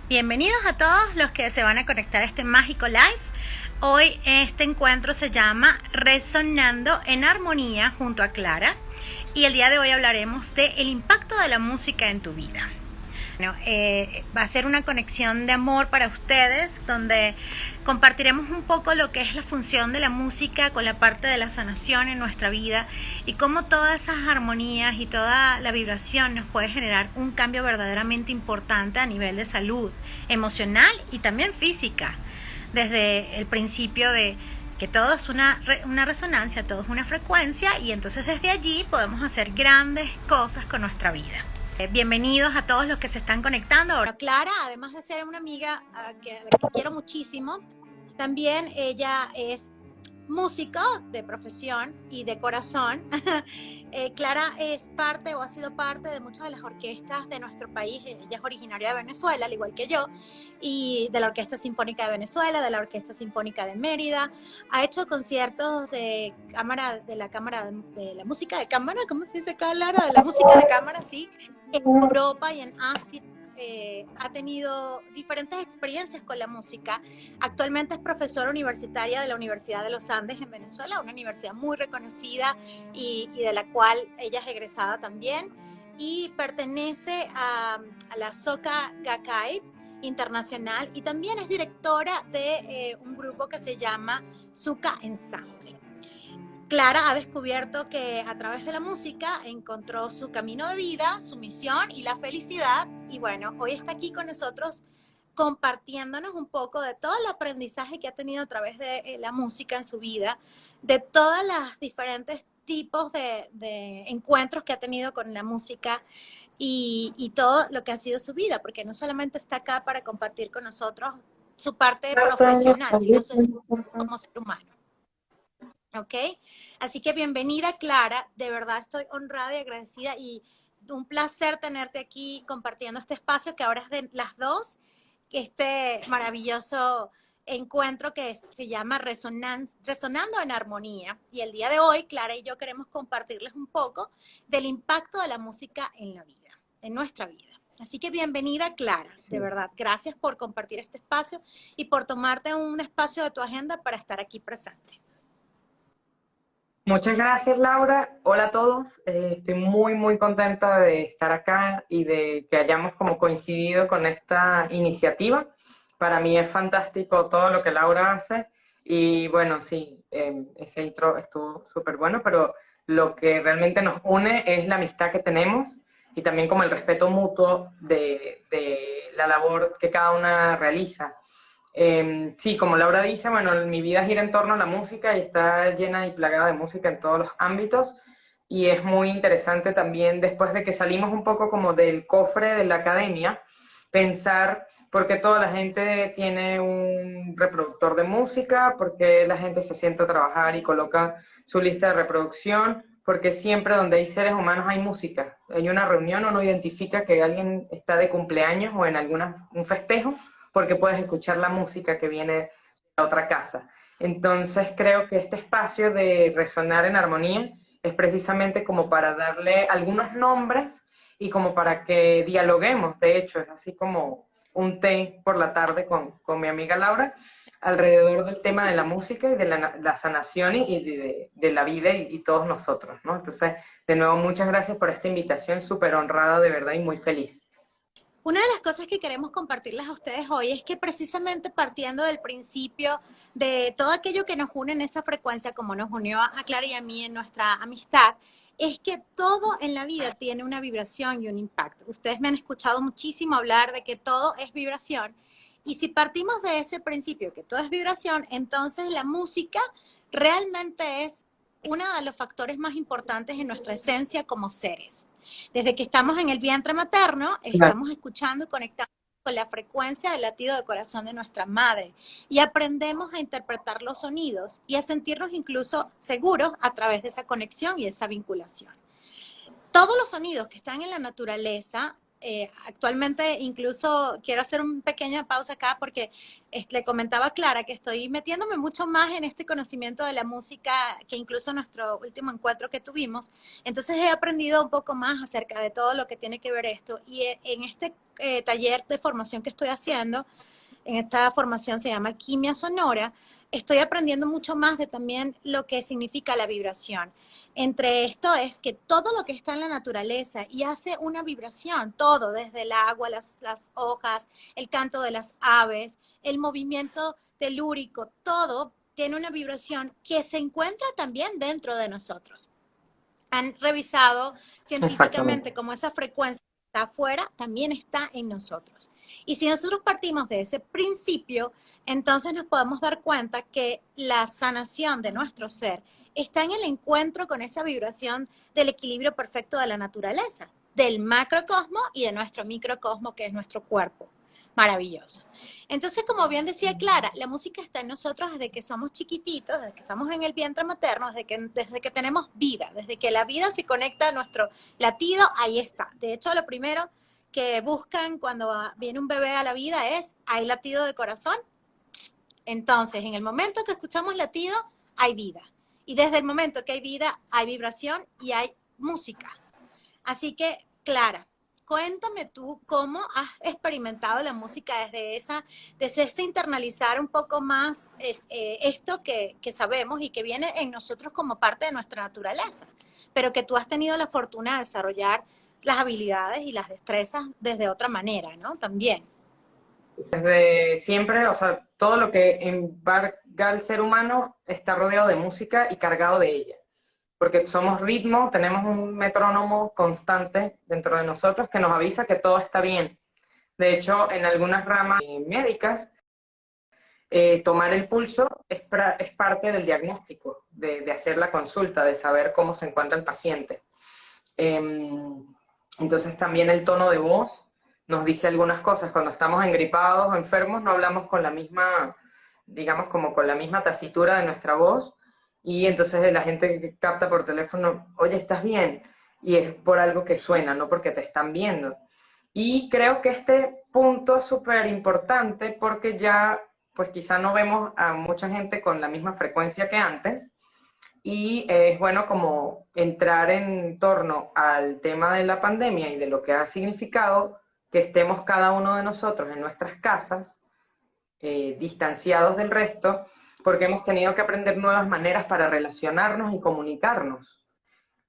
Bienvenidos a todos los que se van a conectar a este mágico live. Hoy este encuentro se llama Resonando en Armonía junto a Clara y el día de hoy hablaremos del impacto de la música en tu vida. Bueno, va a ser una conexión de amor para ustedes donde compartiremos un poco lo que es la función de la música con la parte de la sanación en nuestra vida y cómo todas esas armonías y toda la vibración nos puede generar un cambio verdaderamente importante a nivel de salud emocional y también física, desde el principio de que todo es una resonancia, todo es una frecuencia y entonces desde allí podemos hacer grandes cosas con nuestra vida. Bienvenidos a todos los que se están conectando. Ahora, Clara, además de ser una amiga que quiero muchísimo, también ella es músico de profesión y de corazón. Clara es parte o ha sido parte de muchas de las orquestas de nuestro país. Ella es originaria de Venezuela, al igual que yo, y de la Orquesta Sinfónica de Venezuela, de la Orquesta Sinfónica de Mérida. Ha hecho conciertos de cámara, de la Cámara de la Música de Cámara, ¿cómo se dice acá, Lara? De la música de cámara, sí, en Europa y en Asia. Ha tenido diferentes experiencias con la música. Actualmente es profesora universitaria de la Universidad de los Andes en Venezuela, una universidad muy reconocida y de la cual ella es egresada también. Y pertenece a la Soka Gakkai Internacional y también es directora de un grupo que se llama Suka Ensemble. Clara ha descubierto que a través de la música encontró su camino de vida, su misión y la felicidad. Y bueno, hoy está aquí con nosotros compartiéndonos un poco de todo el aprendizaje que ha tenido a través de la música en su vida, de todos los diferentes tipos de encuentros que ha tenido con la música y todo lo que ha sido su vida, porque no solamente está acá para compartir con nosotros su parte profesional, sino su esencia como ser humano. ¿Ok? Así que bienvenida, Clara. De verdad estoy honrada y agradecida y un placer tenerte aquí compartiendo este espacio que ahora es de las dos, este maravilloso encuentro que se llama Resonando en Armonía. Y el día de hoy, Clara y yo queremos compartirles un poco del impacto de la música en la vida, en nuestra vida. Así que bienvenida, Clara. De verdad, gracias por compartir este espacio y por tomarte un espacio de tu agenda para estar aquí presente. Muchas gracias, Laura. Hola a todos. Estoy muy contenta de estar acá y de que hayamos como coincidido con esta iniciativa. Para mí es fantástico todo lo que Laura hace y bueno, sí, ese intro estuvo súper bueno, pero lo que realmente nos une es la amistad que tenemos y también como el respeto mutuo de la labor que cada una realiza. Sí, como Laura dice, bueno, mi vida gira en torno a la música y está llena y plagada de música en todos los ámbitos y es muy interesante también después de que salimos un poco como del cofre de la academia, pensar por qué toda la gente tiene un reproductor de música, por qué la gente se sienta a trabajar y coloca su lista de reproducción, porque siempre donde hay seres humanos hay música. Hay una reunión, uno identifica que alguien está de cumpleaños o en un festejo, porque puedes escuchar la música que viene de la otra casa. Entonces creo que este espacio de resonar en armonía es precisamente como para darle algunos nombres y como para que dialoguemos. De hecho, es así como un té por la tarde con mi amiga Laura alrededor del tema de la música y de la sanación y de la vida y todos nosotros, ¿no? Entonces, de nuevo, muchas gracias por esta invitación, súper honrada de verdad y muy feliz. Una de las cosas que queremos compartirles a ustedes hoy es que precisamente partiendo del principio de todo aquello que nos une en esa frecuencia, como nos unió a Clara y a mí en nuestra amistad, es que todo en la vida tiene una vibración y un impacto. Ustedes me han escuchado muchísimo hablar de que todo es vibración. Y si partimos de ese principio, que todo es vibración, entonces la música realmente es uno de los factores más importantes en nuestra esencia como seres. Desde que estamos en el vientre materno, estamos escuchando y conectando con la frecuencia del latido de corazón de nuestra madre y aprendemos a interpretar los sonidos y a sentirnos incluso seguros a través de esa conexión y esa vinculación. Todos los sonidos que están en la naturaleza Actualmente incluso quiero hacer una pequeña pausa acá porque le comentaba a Clara que estoy metiéndome mucho más en este conocimiento de la música que incluso nuestro último encuentro que tuvimos. Entonces he aprendido un poco más acerca de todo lo que tiene que ver esto y en este taller de formación que estoy haciendo, en esta formación se llama Alquimia Sonora, estoy aprendiendo mucho más de también lo que significa la vibración. Entre esto es que todo lo que está en la naturaleza y hace una vibración, todo, desde el agua, las hojas, el canto de las aves, el movimiento telúrico, todo tiene una vibración que se encuentra también dentro de nosotros. Han revisado científicamente Exactamente. cómo esa frecuencia está afuera, también está en nosotros. Y si nosotros partimos de ese principio, entonces nos podemos dar cuenta que la sanación de nuestro ser está en el encuentro con esa vibración del equilibrio perfecto de la naturaleza, del macrocosmo y de nuestro microcosmo, que es nuestro cuerpo. Maravilloso. Entonces, como bien decía Clara, la música está en nosotros desde que somos chiquititos, desde que estamos en el vientre materno, desde que tenemos vida, desde que la vida se conecta a nuestro latido, ahí está. De hecho, lo primero que buscan cuando viene un bebé a la vida es, ¿hay latido de corazón? Entonces, en el momento que escuchamos latido, hay vida. Y desde el momento que hay vida, hay vibración y hay música. Así que, Clara, cuéntame tú cómo has experimentado la música desde ese internalizar un poco más esto que sabemos y que viene en nosotros como parte de nuestra naturaleza, pero que tú has tenido la fortuna de desarrollar las habilidades y las destrezas desde otra manera, ¿no? También. Desde siempre, o sea, todo lo que embarga el ser humano está rodeado de música y cargado de ella. Porque somos ritmo, tenemos un metrónomo constante dentro de nosotros que nos avisa que todo está bien. De hecho, en algunas ramas médicas, tomar el pulso es parte del diagnóstico, de hacer la consulta, de saber cómo se encuentra el paciente. Entonces también el tono de voz nos dice algunas cosas. Cuando estamos engripados o enfermos no hablamos con la misma, digamos, como con la misma tesitura de nuestra voz, y entonces la gente que capta por teléfono, oye, ¿estás bien? Y es por algo que suena, no porque te están viendo. Y creo que este punto es súper importante porque ya, pues quizá no vemos a mucha gente con la misma frecuencia que antes, y es bueno como entrar en torno al tema de la pandemia y de lo que ha significado que estemos cada uno de nosotros en nuestras casas, distanciados del resto, porque hemos tenido que aprender nuevas maneras para relacionarnos y comunicarnos.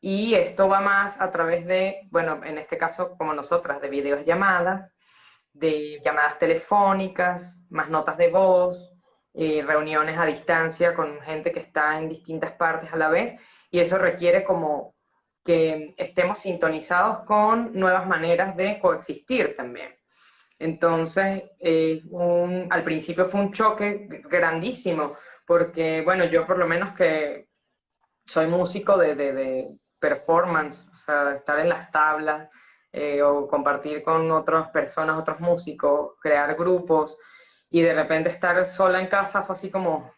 Y esto va más a través de, bueno, en este caso como nosotras, de videollamadas, de llamadas telefónicas, más notas de voz, reuniones a distancia con gente que está en distintas partes a la vez, y eso requiere como que estemos sintonizados con nuevas maneras de coexistir también. Entonces, al principio fue un choque grandísimo, porque, bueno, yo por lo menos que soy músico de performance, o sea, estar en las tablas, o compartir con otras personas, otros músicos, crear grupos, y de repente estar sola en casa fue así como,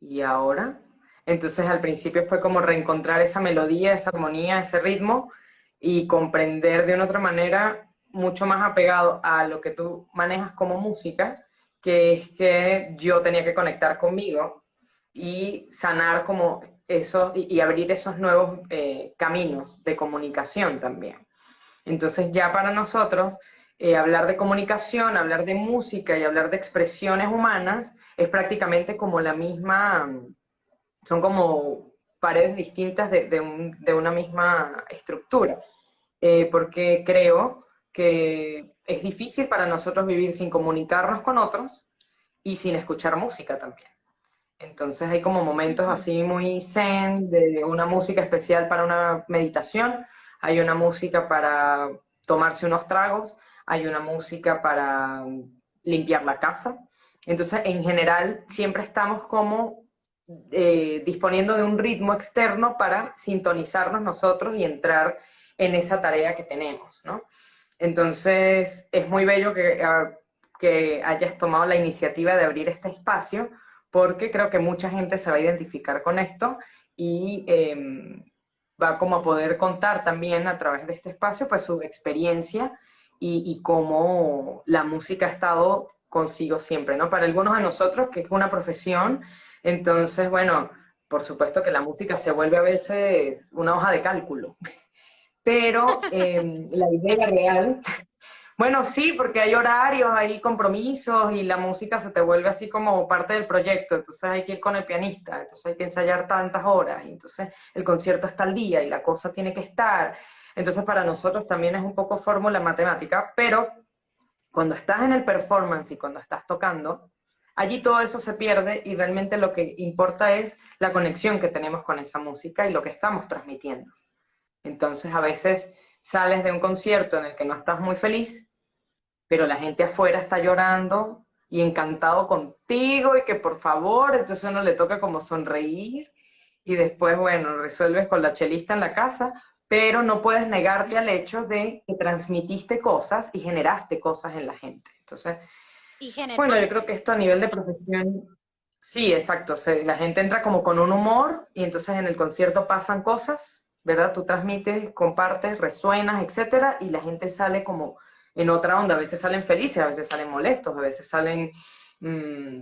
¿y ahora? Entonces al principio fue como reencontrar esa melodía, esa armonía, ese ritmo, y comprender de una otra manera, mucho más apegado a lo que tú manejas como música, que es que yo tenía que conectar conmigo y sanar como eso y abrir esos nuevos caminos de comunicación también. Entonces ya para nosotros, hablar de comunicación, hablar de música y hablar de expresiones humanas es prácticamente como la misma, son como paredes distintas de una misma estructura, porque creo que es difícil para nosotros vivir sin comunicarnos con otros y sin escuchar música también. Entonces hay como momentos así muy zen, de una música especial para una meditación, hay una música para tomarse unos tragos, hay una música para limpiar la casa. Entonces, en general, siempre estamos como disponiendo de un ritmo externo para sintonizarnos nosotros y entrar en esa tarea que tenemos, ¿no? Entonces, es muy bello que hayas tomado la iniciativa de abrir este espacio, porque creo que mucha gente se va a identificar con esto y va como a poder contar también a través de este espacio pues su experiencia y cómo la música ha estado consigo siempre, ¿no? Para algunos de nosotros, que es una profesión, entonces, bueno, por supuesto que la música se vuelve a veces una hoja de cálculo, pero la idea real, bueno, sí, porque hay horarios, hay compromisos y la música se te vuelve así como parte del proyecto, entonces hay que ir con el pianista, entonces hay que ensayar tantas horas, y entonces el concierto está al día y la cosa tiene que estar. Entonces para nosotros también es un poco fórmula matemática, pero cuando estás en el performance y cuando estás tocando, allí todo eso se pierde y realmente lo que importa es la conexión que tenemos con esa música y lo que estamos transmitiendo. Entonces a veces sales de un concierto en el que no estás muy feliz, pero la gente afuera está llorando y encantado contigo y que por favor, entonces uno le toca como sonreír y después, bueno, resuelves con la chelista en la casa, pero no puedes negarte al hecho de que transmitiste cosas y generaste cosas en la gente. Entonces, Y bueno, yo creo generaste. que esto a nivel de profesión, sí, exacto, la gente entra como con un humor y entonces en el concierto pasan cosas, ¿verdad? Tú transmites, compartes, resuenas, etcétera, y la gente sale como en otra onda. A veces salen felices, a veces salen molestos, a veces salen mmm,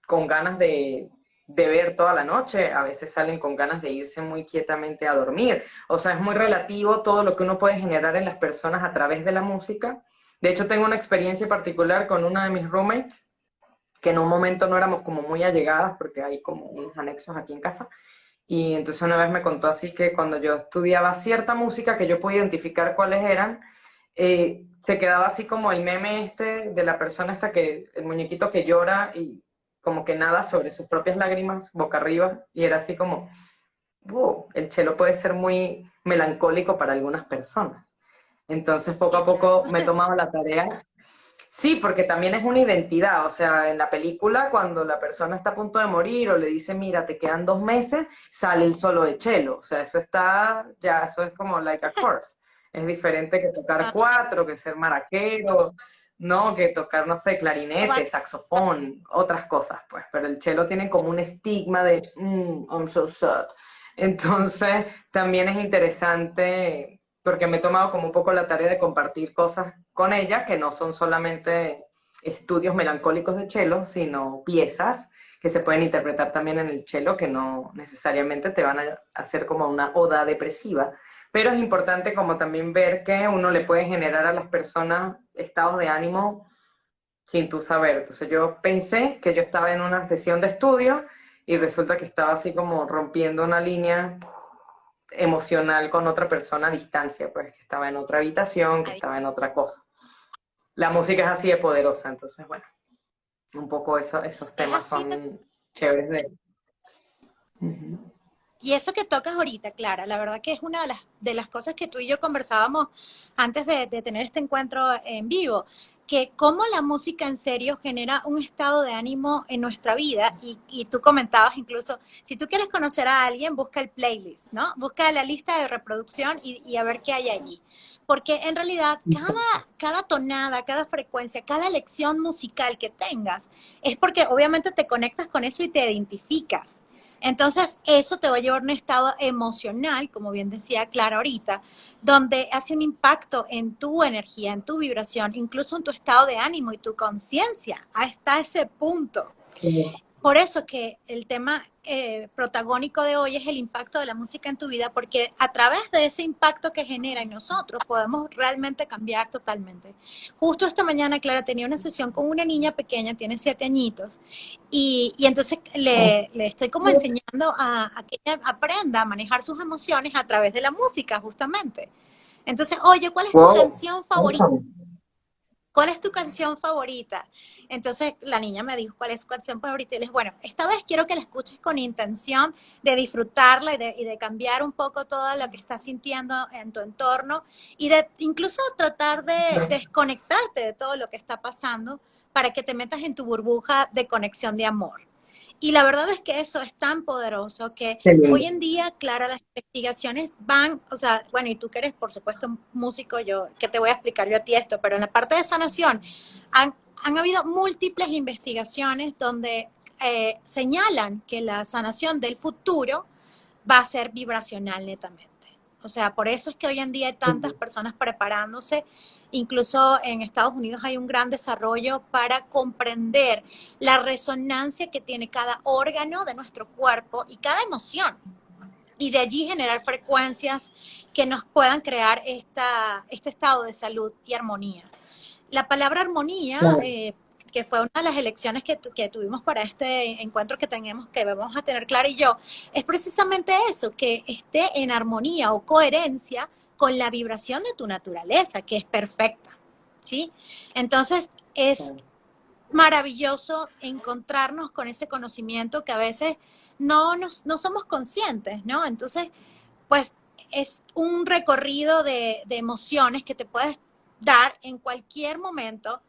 con ganas de beber toda la noche, a veces salen con ganas de irse muy quietamente a dormir. O sea, es muy relativo todo lo que uno puede generar en las personas a través de la música. De hecho, tengo una experiencia particular con una de mis roommates, que en un momento no éramos como muy allegadas porque hay como unos anexos aquí en casa. Y entonces una vez me contó así que cuando yo estudiaba cierta música que yo podía identificar cuáles eran, se quedaba así como el meme este de la persona esta que, el muñequito que llora y como que nada sobre sus propias lágrimas boca arriba y era así como, wow, el cello puede ser muy melancólico para algunas personas. Entonces poco Sí, a claro. poco me he tomado la tarea. Sí, porque también es una identidad, o sea, en la película cuando la persona está a punto de morir o le dice, mira, te quedan 2 meses, sale el solo de cello, o sea, eso está, ya, eso es como like a chord, es diferente que tocar Ajá. cuatro, que ser maraquero, ¿no? Que tocar, no sé, O clarinete, saxofón, otras cosas, pues, pero el cello tiene como un estigma de, I'm so sad. Entonces, también es interesante porque me he tomado como un poco la tarea de compartir cosas con ella que no son solamente estudios melancólicos de cello, sino piezas que se pueden interpretar también en el cello que no necesariamente te van a hacer como una oda depresiva. Pero es importante como también ver que uno le puede generar a las personas estados de ánimo sin tú saber. Entonces yo pensé que yo estaba en una sesión de estudio y resulta que estaba así como rompiendo una línea emocional con otra persona a distancia, pues que estaba en otra habitación, que estaba en otra cosa. La música es así de poderosa, entonces bueno, un poco esos es temas así. son chéveres de... Uh -huh. Y eso que tocas ahorita, Clara, la verdad que es una de las cosas que tú y yo conversábamos antes de tener este encuentro en vivo, que cómo la música en serio genera un estado de ánimo en nuestra vida y tú comentabas incluso, si tú quieres conocer a alguien, busca el playlist, ¿no? Busca la lista de reproducción y a ver qué hay allí. Porque en realidad cada tonada, cada frecuencia, cada lección musical que tengas, es porque obviamente te conectas con eso y te identificas. Entonces, eso te va a llevar a un estado emocional, como bien decía Clara ahorita, donde hace un impacto en tu energía, en tu vibración, incluso en tu estado de ánimo y tu conciencia, hasta ese punto. Sí. Por eso que el tema protagónico de hoy es el impacto de la música en tu vida, porque a través de ese impacto que genera en nosotros podemos realmente cambiar totalmente. Justo esta mañana, Clara, tenía una sesión con una niña pequeña, tiene 7 añitos, y entonces le estoy como enseñando a que ella aprenda a manejar sus emociones a través de la música, justamente. Entonces, oye, ¿cuál es tu Wow, canción favorita? awesome. ¿Cuál es tu canción favorita? Entonces la niña me dijo cuál es su canción favorita y le dije, bueno, esta vez quiero que la escuches con intención de disfrutarla y de cambiar un poco todo lo que estás sintiendo en tu entorno y de incluso tratar de desconectarte de todo lo que está pasando para que te metas en tu burbuja de conexión de amor. Y la verdad es que eso es tan poderoso que Qué lindo. hoy en día, Clara, las investigaciones van, o sea, bueno, y tú que eres, por supuesto, músico, yo, que te voy a explicar yo a ti esto, pero en la parte de sanación han habido múltiples investigaciones donde señalan que la sanación del futuro va a ser vibracional netamente. O sea, por eso es que hoy en día hay tantas personas preparándose. Incluso en Estados Unidos hay un gran desarrollo para comprender la resonancia que tiene cada órgano de nuestro cuerpo y cada emoción. Y de allí generar frecuencias que nos puedan crear este estado de salud y armonía. La palabra armonía, Claro. que fue una de las elecciones que tuvimos para este encuentro que vamos a tener Clara y yo, es precisamente eso, que esté en armonía o coherencia con la vibración de tu naturaleza, que es perfecta, ¿sí? Entonces, es Claro. maravilloso encontrarnos con ese conocimiento que a veces no somos conscientes, ¿no? Entonces, pues es un recorrido de emociones que te puedes dar en cualquier momento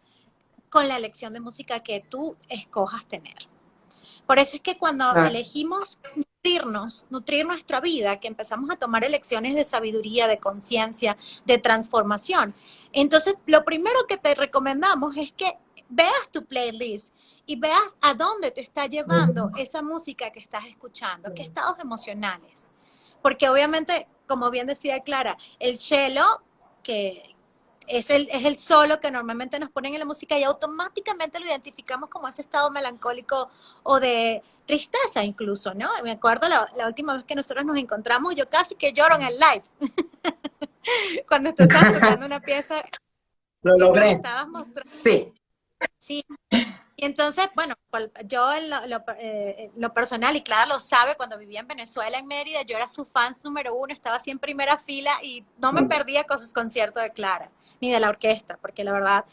con la elección de música que tú escojas tener. Por eso es que cuando Claro. elegimos nutrir nuestra vida, que empezamos a tomar elecciones de sabiduría, de conciencia, de transformación, entonces lo primero que te recomendamos es que veas tu playlist y veas a dónde te está llevando esa música que estás escuchando, qué estados emocionales. Porque obviamente, como bien decía Clara, el cello, que es el solo que normalmente nos ponen en la música y automáticamente lo identificamos como ese estado melancólico o de tristeza incluso, ¿no? Me acuerdo la última vez que nosotros nos encontramos, yo casi que lloro en el live, cuando tú estabas tocando una pieza Lo que nos logré. estabas mostrando. Sí. Sí, y entonces, bueno, yo en lo personal, y Clara lo sabe, cuando vivía en Venezuela, en Mérida, yo era su fans número uno, estaba así en primera fila y no me perdía con sus conciertos de Clara, ni de la orquesta, porque la verdad,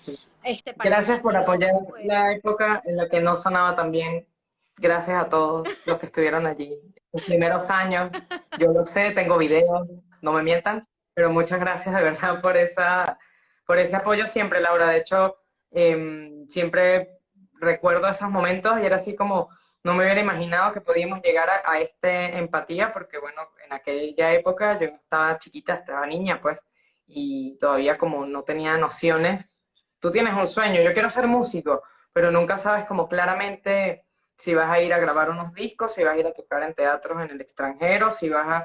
para mí Gracias ha por sido, apoyar la época en la que no sonaba tan bien. Gracias a todos los que estuvieron allí. Los primeros años, yo lo sé, tengo videos, no me mientan, pero muchas gracias de verdad por ese apoyo siempre, Laura. De hecho, siempre recuerdo esos momentos y era así como, no me hubiera imaginado que podíamos llegar a este empatía, porque bueno, en aquella época yo estaba chiquita, estaba niña, pues, y todavía como no tenía nociones. Tú tienes un sueño, yo quiero ser músico, pero nunca sabes como claramente si vas a ir a grabar unos discos, si vas a ir a tocar en teatros en el extranjero, si vas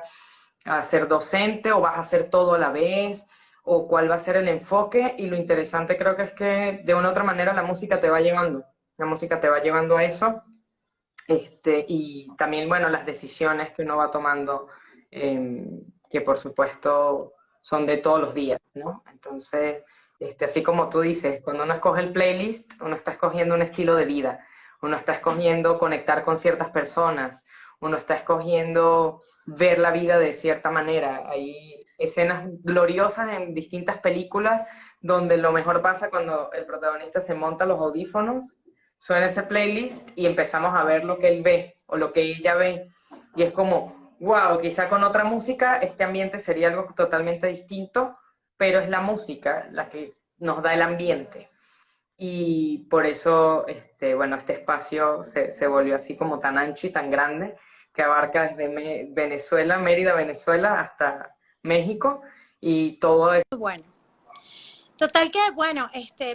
a ser docente o vas a hacer todo a la vez, o cuál va a ser el enfoque. Y lo interesante creo que es que de una u otra manera la música te va llevando, la música te va llevando a eso, y también, bueno, las decisiones que uno va tomando, que por supuesto son de todos los días, ¿no? Entonces, así como tú dices, cuando uno escoge el playlist, uno está escogiendo un estilo de vida, uno está escogiendo conectar con ciertas personas, uno está escogiendo ver la vida de cierta manera. Hay escenas gloriosas en distintas películas donde lo mejor pasa cuando el protagonista se monta los audífonos, suena ese playlist y empezamos a ver lo que él ve o lo que ella ve. Y es como, wow, quizá con otra música este ambiente sería algo totalmente distinto, pero es la música la que nos da el ambiente. Y por eso, bueno, este espacio se volvió así como tan ancho y tan grande, que abarca desde Venezuela, Mérida, Venezuela, hasta México, y todo es... muy bueno. Total que, bueno,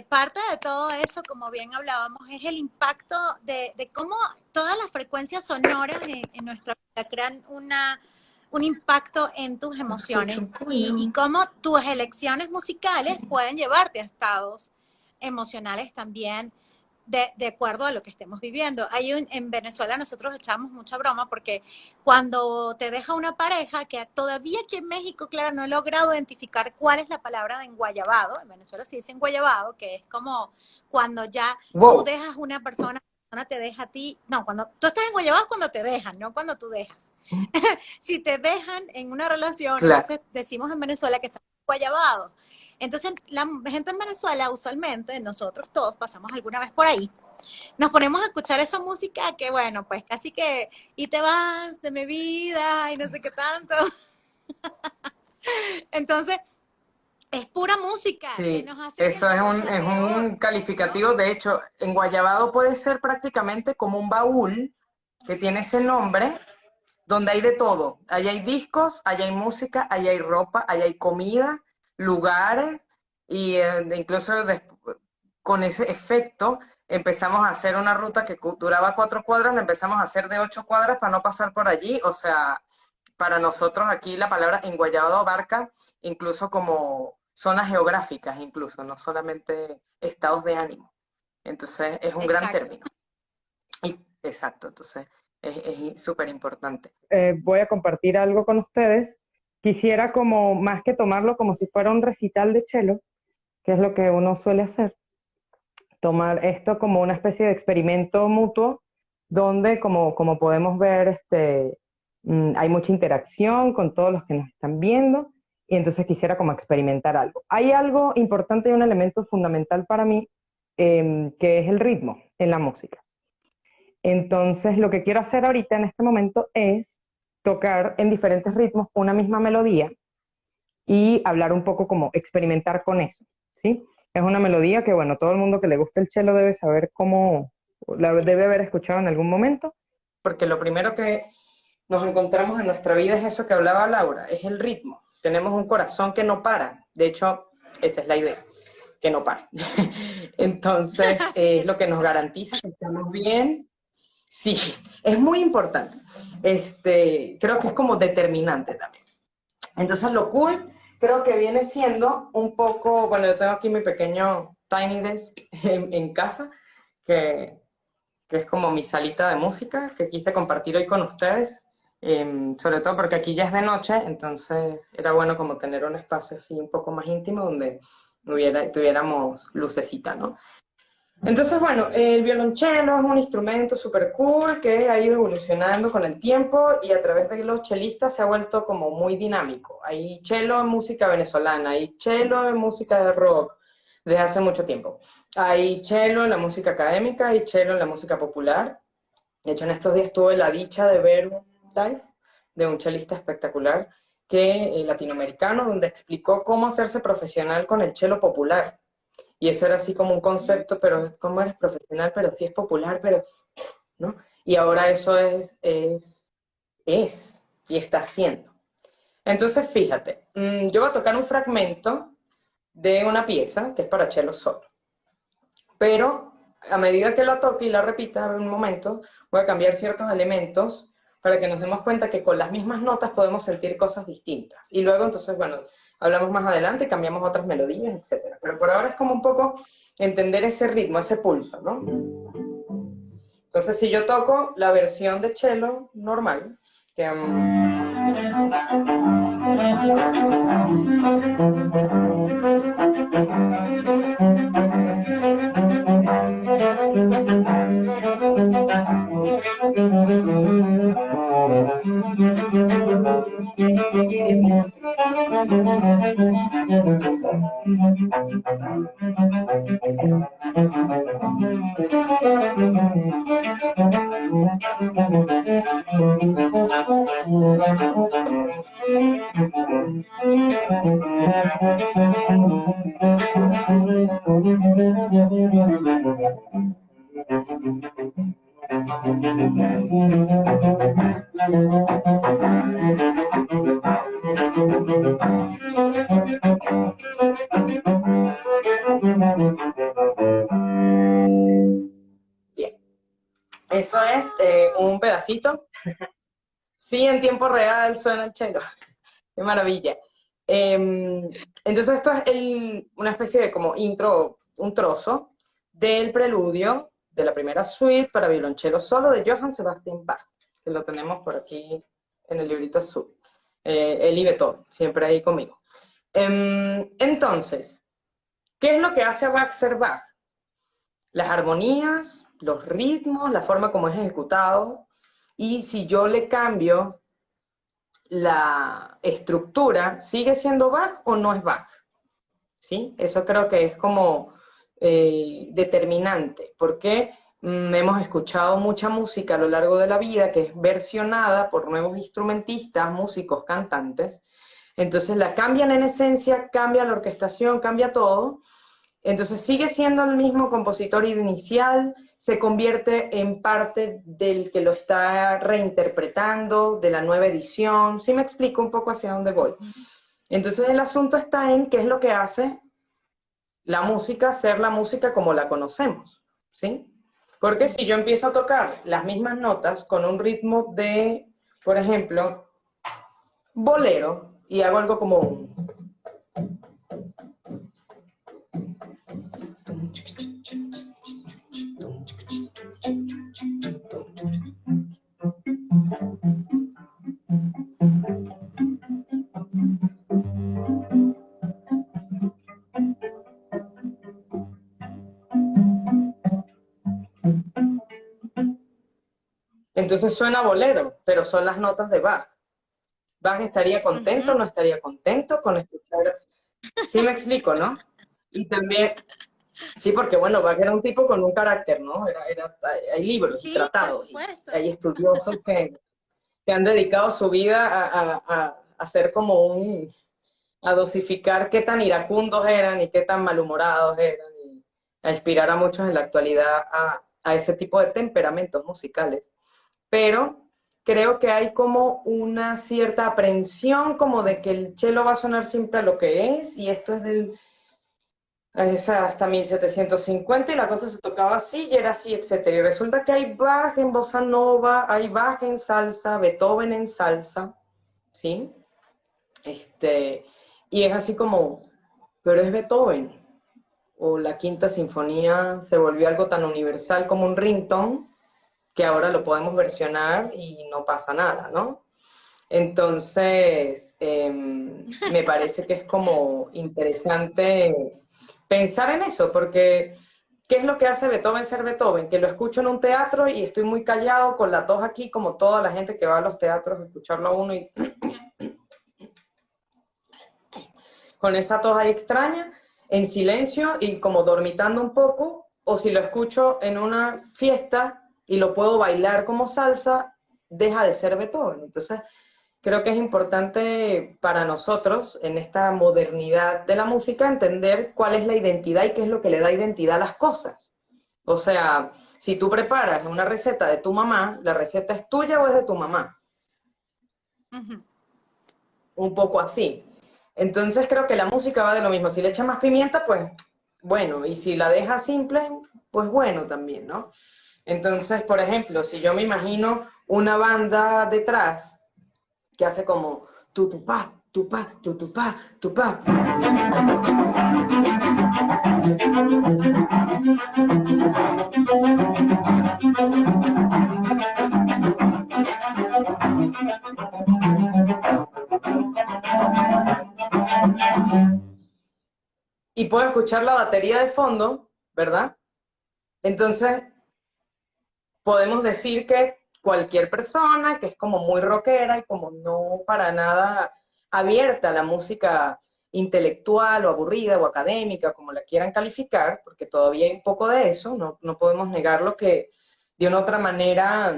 parte de todo eso, como bien hablábamos, es el impacto de cómo todas las frecuencias sonoras en nuestra vida crean un impacto en tus emociones y cómo tus elecciones musicales pueden llevarte a estados emocionales también de acuerdo a lo que estemos viviendo. En Venezuela nosotros echamos mucha broma porque cuando te deja una pareja, que todavía aquí en México, claro, no he logrado identificar cuál es la palabra de enguayabado, en Venezuela se dice enguayabado, que es como cuando ya tú ¡Wow! dejas una persona, la persona te deja a ti, no, cuando tú estás enguayabado es cuando te dejan, no cuando tú dejas. Si te dejan en una relación, Claro. entonces decimos en Venezuela que están enguayabados. Entonces, la gente en Venezuela, usualmente, nosotros todos pasamos alguna vez por ahí, nos ponemos a escuchar esa música que, bueno, pues casi que, y te vas de mi vida, y no sé qué tanto. Entonces, es pura música que Sí, nos hace que eso esto sea es peor, un ¿no? calificativo. De hecho, enguayabado puede ser prácticamente como un baúl que tiene ese nombre, donde hay de todo. Allá hay discos, allá hay música, allá hay ropa, allá hay comida, lugares, y incluso con ese efecto empezamos a hacer una ruta que duraba 4 cuadras, la empezamos a hacer de 8 cuadras para no pasar por allí. O sea, para nosotros aquí la palabra enguayado abarca incluso como zonas geográficas, incluso, no solamente estados de ánimo. Entonces es un gran Exacto. término. Exacto, entonces es súper importante. Voy a compartir algo con ustedes. Quisiera como, más que tomarlo como si fuera un recital de cello, que es lo que uno suele hacer, tomar esto como una especie de experimento mutuo, donde como podemos ver, hay mucha interacción con todos los que nos están viendo, y entonces quisiera como experimentar algo. Hay algo importante y un elemento fundamental para mí, que es el ritmo en la música. Entonces, lo que quiero hacer ahorita en este momento es tocar en diferentes ritmos una misma melodía y hablar un poco como experimentar con eso, ¿sí? Es una melodía que, bueno, todo el mundo que le gusta el cello debe saber cómo, la debe haber escuchado en algún momento. Porque lo primero que nos encontramos en nuestra vida es eso que hablaba Laura, es el ritmo. Tenemos un corazón que no para. De hecho, esa es la idea, que no para. Entonces, es lo que nos garantiza que estamos bien. Sí, es muy importante. Creo que es como determinante también. Entonces, lo cool creo que viene siendo un poco, bueno, yo tengo aquí mi pequeño tiny desk en casa, que es como mi salita de música, que quise compartir hoy con ustedes, sobre todo porque aquí ya es de noche, entonces era bueno como tener un espacio así un poco más íntimo donde tuviéramos lucecita, ¿no? Entonces, bueno, el violonchelo es un instrumento súper cool que ha ido evolucionando con el tiempo y a través de los chelistas se ha vuelto como muy dinámico. Hay cello en música venezolana, hay cello en música de rock desde hace mucho tiempo. Hay cello en la música académica, hay cello en la música popular. De hecho, en estos días tuve la dicha de ver un live de un chelista espectacular latinoamericano, donde explicó cómo hacerse profesional con el cello popular. Y eso era así como un concepto, pero ¿cómo eres profesional? Pero sí es popular, pero, ¿no? Y ahora eso y está siendo. Entonces, fíjate, yo voy a tocar un fragmento de una pieza que es para cello solo. Pero a medida que la toque y la repita en un momento, voy a cambiar ciertos elementos para que nos demos cuenta que con las mismas notas podemos sentir cosas distintas. Y luego, entonces, bueno, hablamos más adelante, cambiamos otras melodías, etc. Pero por ahora es como un poco entender ese ritmo, ese pulso, ¿no? Entonces, si yo toco la versión de cello normal, que... Bien, eso es un pedacito. Sí, en tiempo real suena el cello. Qué maravilla. Entonces esto es una especie de como intro, un trozo del preludio de la primera suite para violonchelo solo de Johann Sebastian Bach, que lo tenemos por aquí en el librito azul. Él y Beethoven, siempre ahí conmigo. Entonces, ¿qué es lo que hace a Bach ser Bach? Las armonías, los ritmos, la forma como es ejecutado, y si yo le cambio la estructura, ¿sigue siendo Bach o no es Bach? ¿Sí? Eso creo que es como determinante, porque hemos escuchado mucha música a lo largo de la vida que es versionada por nuevos instrumentistas, músicos, cantantes, entonces la cambian en esencia, cambia la orquestación, cambia todo, entonces sigue siendo el mismo compositor inicial, se convierte en parte del que lo está reinterpretando, de la nueva edición. ¿Sí me explico un poco hacia dónde voy? Entonces el asunto está en qué es lo que hace la música ser la música como la conocemos, ¿sí? Porque si yo empiezo a tocar las mismas notas con un ritmo de, por ejemplo, bolero y hago algo como un... Entonces suena bolero, pero son las notas de Bach. Bach estaría contento, Ujú. no estaría contento con escuchar. Sí me explico, ¿no? Y también, sí, porque bueno, Bach era un tipo con un carácter, ¿no? Hay libros y Sí, por tratados, y supuesto. hay estudiosos que han dedicado su vida a hacer como a dosificar qué tan iracundos eran y qué tan malhumorados eran, y a inspirar a muchos en la actualidad a ese tipo de temperamentos musicales. Pero creo que hay como una cierta aprensión como de que el cello va a sonar siempre a lo que es, y esto es hasta 1750 y la cosa se tocaba así y era así, etcétera. Y resulta que hay Bach en bossa nova, hay Bach en salsa, Beethoven en salsa, ¿sí? Este, y es así como, pero es Beethoven. O la Quinta Sinfonía se volvió algo tan universal como un ringtone que ahora lo podemos versionar y no pasa nada, ¿no? Entonces, me parece que es como interesante pensar en eso, porque ¿qué es lo que hace Beethoven ser Beethoven? Que lo escucho en un teatro y estoy muy callado con la tos aquí, como toda la gente que va a los teatros a escucharlo a uno y con esa tos ahí extraña, en silencio y como dormitando un poco, o si lo escucho en una fiesta y lo puedo bailar como salsa, deja de ser Beethoven. Entonces, creo que es importante para nosotros, en esta modernidad de la música, entender cuál es la identidad y qué es lo que le da identidad a las cosas. O sea, si tú preparas una receta de tu mamá, ¿la receta es tuya o es de tu mamá? Ujú. Un poco así. Entonces creo que la música va de lo mismo. Si le echas más pimienta, pues bueno, y si la dejas simple, pues bueno también, ¿no? Entonces, por ejemplo, si yo me imagino una banda detrás que hace como tutupá, tupá, tutupá, tupá. Y puedo escuchar la batería de fondo, ¿verdad? Entonces, podemos decir que cualquier persona que es como muy rockera y como no para nada abierta a la música intelectual o aburrida o académica, como la quieran calificar, porque todavía hay un poco de eso, no podemos negarlo, que de una otra manera,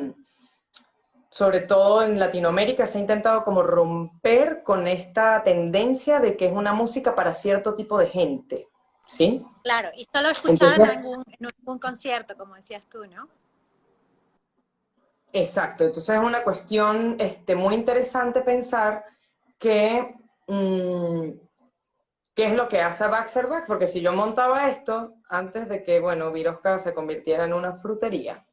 sobre todo en Latinoamérica, se ha intentado como romper con esta tendencia de que es una música para cierto tipo de gente, ¿sí? Claro, y solo escuchado Entonces, en algún concierto, como decías tú, ¿no? exacto, entonces es una cuestión muy interesante pensar que, qué es lo que hace Baxter Bach, porque si yo montaba esto antes de que, bueno, Virosca se convirtiera en una frutería,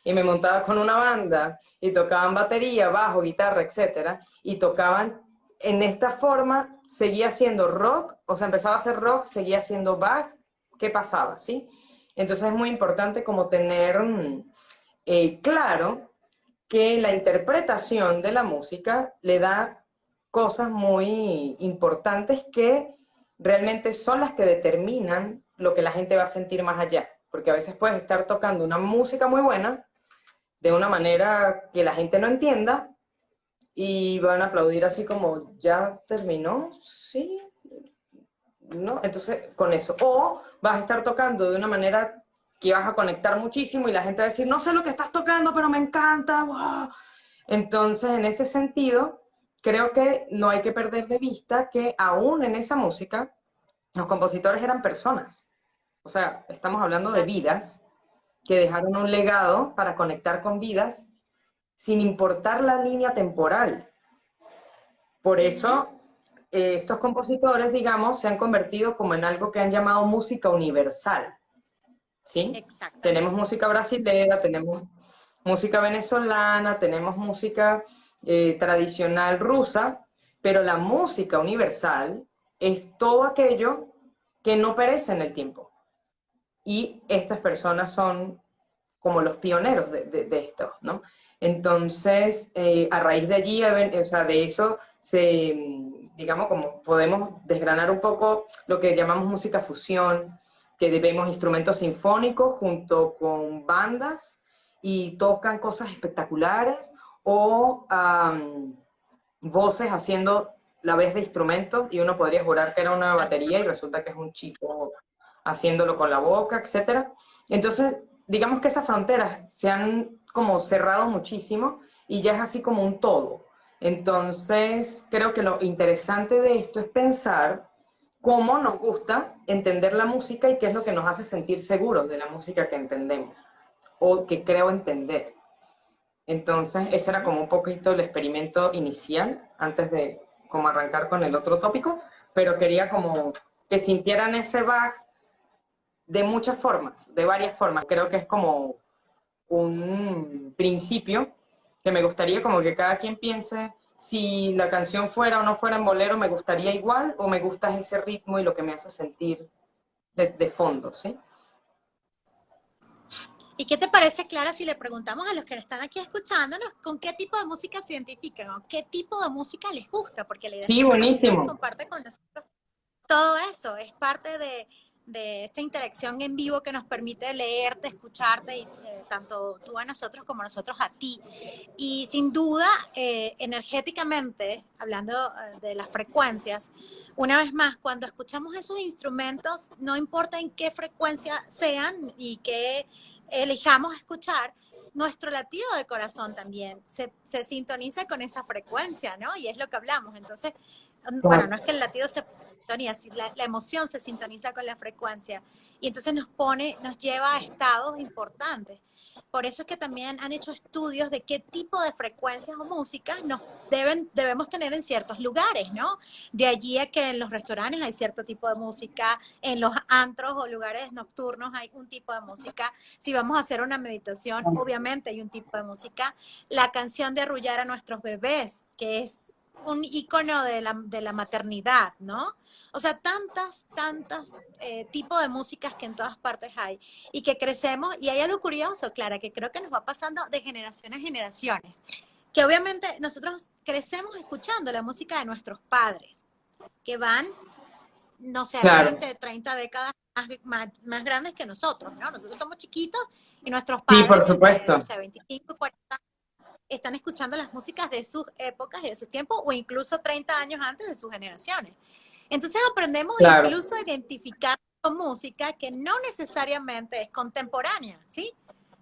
y me montaba con una banda, y tocaban batería, bajo, guitarra, etcétera, y tocaban en esta forma, seguía siendo rock, o sea, empezaba a ser rock, seguía siendo Bach, ¿qué pasaba, sí? Entonces es muy importante como tener claro que la interpretación de la música le da cosas muy importantes que realmente son las que determinan lo que la gente va a sentir más allá. Porque a veces puedes estar tocando una música muy buena de una manera que la gente no entienda y van a aplaudir así como, ¿ya terminó? Sí, ¿no? Entonces, con eso. O vas a estar tocando de una manera que vas a conectar muchísimo y la gente va a decir, no sé lo que estás tocando, pero me encanta. ¡Wow! Entonces, en ese sentido, creo que no hay que perder de vista que aún en esa música, los compositores eran personas. O sea, estamos hablando de Claro. vidas que dejaron un legado para conectar con vidas sin importar la línea temporal. Por Ujú. eso, estos compositores, digamos, se han convertido como en algo que han llamado música universal, ¿sí? Tenemos Exactamente. música brasileña, tenemos música venezolana, tenemos música tradicional rusa, pero la música universal es todo aquello que no perece en el tiempo. Y estas personas son como los pioneros de esto, ¿no? Entonces, a raíz de allí, o sea, de eso, digamos, como podemos desgranar un poco lo que llamamos música fusión, que vemos instrumentos sinfónicos junto con bandas y tocan cosas espectaculares, o voces haciendo la vez de instrumentos, y uno podría jurar que era una batería y resulta que es un chico haciéndolo con la boca, etcétera. Entonces, digamos que esas fronteras se han como cerrado muchísimo y ya es así como un todo. Entonces, creo que lo interesante de esto es pensar cómo nos gusta entender la música y qué es lo que nos hace sentir seguros de la música que entendemos o que creo entender. Entonces, ese era como un poquito el experimento inicial antes de como arrancar con el otro tópico, pero quería como que sintieran ese baj de muchas formas, de varias formas. Creo que es como un principio que me gustaría como que cada quien piense si la canción fuera o no fuera en bolero, me gustaría igual o me gusta ese ritmo y lo que me hace sentir de fondo, ¿sí? ¿Y qué te parece, Clara, si le preguntamos a los que están aquí escuchándonos con qué tipo de música se identifican o qué tipo de música les gusta? Porque la idea es Sí, que también ustedes buenísimo. comparten con nosotros todo eso, es parte de esta interacción en vivo que nos permite leerte, escucharte, y, tanto tú a nosotros como nosotros a ti. Y sin duda, energéticamente, hablando de las frecuencias, una vez más, cuando escuchamos esos instrumentos, no importa en qué frecuencia sean y qué elijamos escuchar, nuestro latido de corazón también se sintoniza con esa frecuencia, ¿no? Y es lo que hablamos. Entonces, bueno, no es que el latido se sintoniza, la emoción se sintoniza con la frecuencia y entonces nos lleva a estados importantes. Por eso es que también han hecho estudios de qué tipo de frecuencias o música debemos tener en ciertos lugares, ¿no? De allí a que en los restaurantes hay cierto tipo de música, en los antros o lugares nocturnos hay un tipo de música. Si vamos a hacer una meditación, obviamente hay un tipo de música. La canción de arrullar a nuestros bebés, que es un icono de la maternidad, ¿no? O sea, tantas tipos de músicas que en todas partes hay y que crecemos. Y hay algo curioso, Clara, que creo que nos va pasando de generación a generaciones, que obviamente nosotros crecemos escuchando la música de nuestros padres, que van, no sé, Claro. 20, 30 décadas más grandes que nosotros, ¿no? Nosotros somos chiquitos y nuestros Sí, padres por de, no supuesto. sé, 25, 40 están escuchando las músicas de sus épocas y de sus tiempos o incluso 30 años antes de sus generaciones. Entonces aprendemos Claro. incluso a identificar con música que no necesariamente es contemporánea, ¿sí?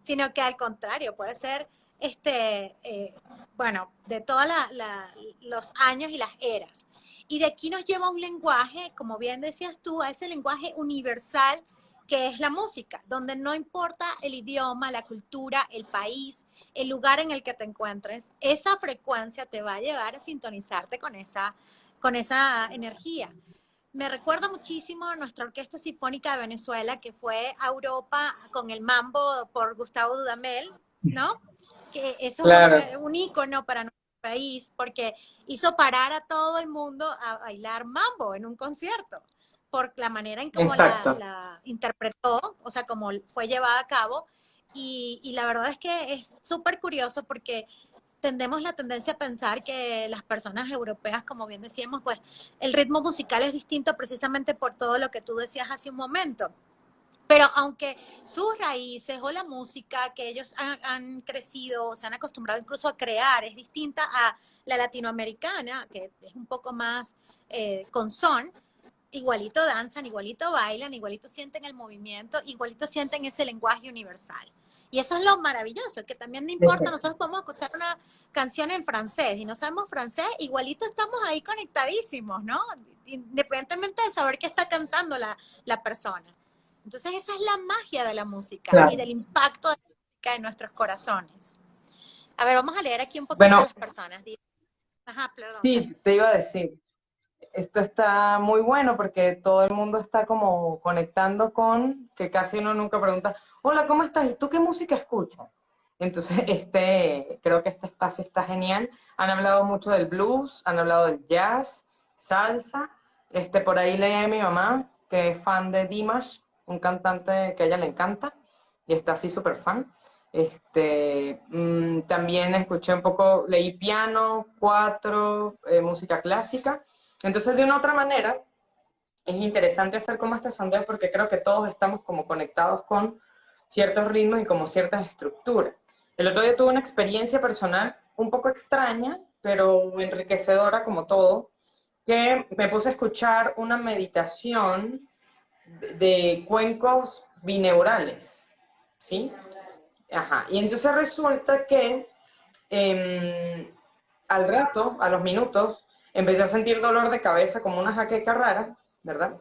Sino que al contrario, puede ser, bueno, de todos los años y las eras. Y de aquí nos lleva un lenguaje, como bien decías tú, a ese lenguaje universal que es la música, donde no importa el idioma, la cultura, el país, el lugar en el que te encuentres, esa frecuencia te va a llevar a sintonizarte con esa energía. Me recuerda muchísimo a nuestra Orquesta Sinfónica de Venezuela, que fue a Europa con el mambo por Gustavo Dudamel, ¿no? Que eso Claro. es un ícono para nuestro país, porque hizo parar a todo el mundo a bailar mambo en un concierto, por la manera en cómo Exacto. la interpretó, o sea, cómo fue llevada a cabo. Y la verdad es que es súper curioso porque tendemos la tendencia a pensar que las personas europeas, como bien decíamos, pues el ritmo musical es distinto precisamente por todo lo que tú decías hace un momento. Pero aunque sus raíces o la música que ellos han crecido o se han acostumbrado incluso a crear es distinta a la latinoamericana, que es un poco más con son, igualito danzan, igualito bailan, igualito sienten el movimiento, igualito sienten ese lenguaje universal. Y eso es lo maravilloso, que también no importa, Exacto. nosotros podemos escuchar una canción en francés y no sabemos francés, igualito estamos ahí conectadísimos, ¿no? Independientemente de saber qué está cantando la persona. Entonces esa es la magia de la música y Claro. del impacto de la música en nuestros corazones. A ver, vamos a leer aquí un poquito a Bueno, las personas. Ajá, perdón. sí, te iba a decir, esto está muy bueno porque todo el mundo está como conectando con, que casi uno nunca pregunta, hola, ¿cómo estás? ¿Y tú qué música escuchas? Entonces, creo que este espacio está genial. Han hablado mucho del blues, han hablado del jazz, salsa. Por ahí leí a mi mamá, que es fan de Dimash, un cantante que a ella le encanta, y está así súper fan. También escuché un poco, leí piano, cuatro, música clásica. Entonces, de una u otra manera, es interesante hacer como este sondeo porque creo que todos estamos como conectados con ciertos ritmos y como ciertas estructuras. El otro día tuve una experiencia personal un poco extraña, pero enriquecedora como todo, que me puse a escuchar una meditación de cuencos bineurales, ¿sí? Ajá. Y entonces resulta que al rato, a los minutos, empecé a sentir dolor de cabeza como una jaqueca rara, ¿verdad?